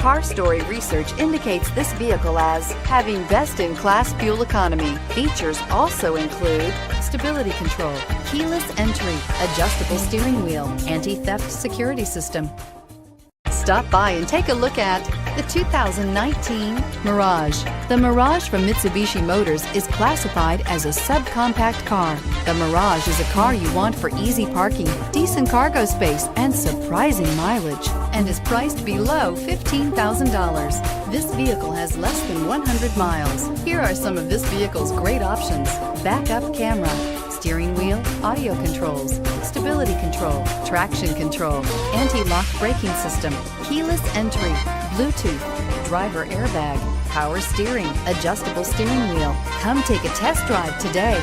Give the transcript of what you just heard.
Car Story research indicates this vehicle as having best-in-class fuel economy. Features also include stability control, keyless entry, adjustable steering wheel, anti-theft security system. Stop by and take a look at the 2019 Mirage. The Mirage from Mitsubishi Motors is classified as a subcompact car. The Mirage is a car you want for easy parking, decent cargo space, and surprising mileage, and is priced below $15,000. This vehicle has less than 100 miles. Here are some of this vehicle's great options: backup camera, steering wheel audio controls, stability control, traction control, anti-lock braking system, keyless entry, Bluetooth, driver airbag, power steering, adjustable steering wheel. Come take a test drive today.